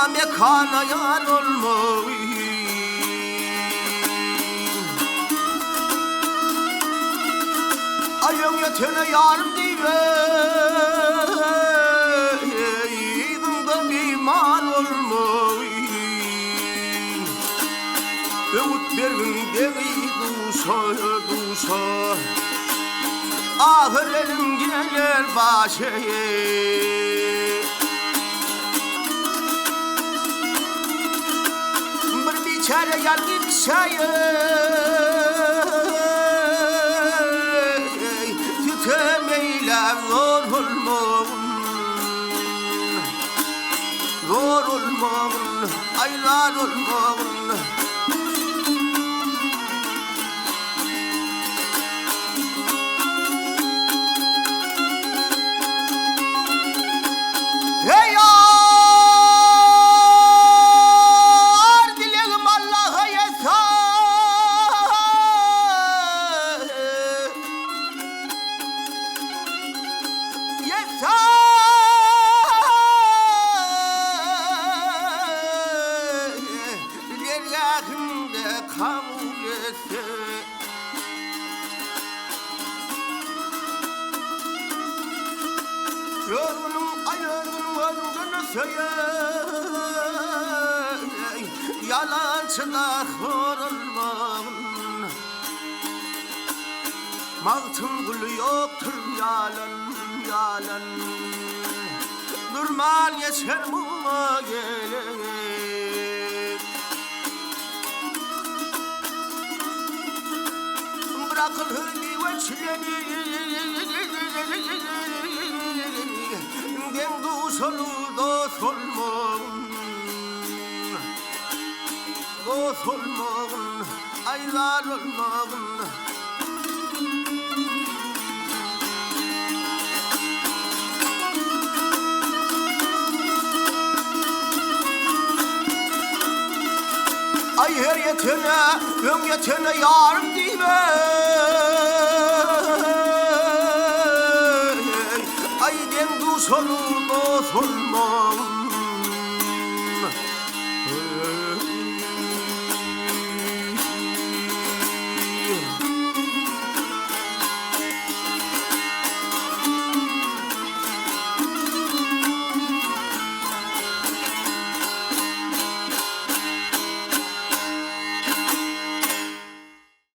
mekana yar olmuş. Ayın yatına yarım diyeydin da biman olmuş. Öğüt bergin deyi duşa ahır elim gelir başıya. Bir biçare geldi şayı tütemeyle zor olmağın aylar olmağın. Hey yar dileğim Allah'a yeter dileğimde kabul etse. Yorgunum ayırdım öldüğünü söyley, yalancıda horulmağın. Mağtın gülü yoktur yalan, durman geçer muğa gelir. Bırakıl hülü ve çileni, gen duşolu dost olmağın, aylar olmağın. Ay her yetene, ön yetene yarım diye. Ay den duşolu dost olmağın.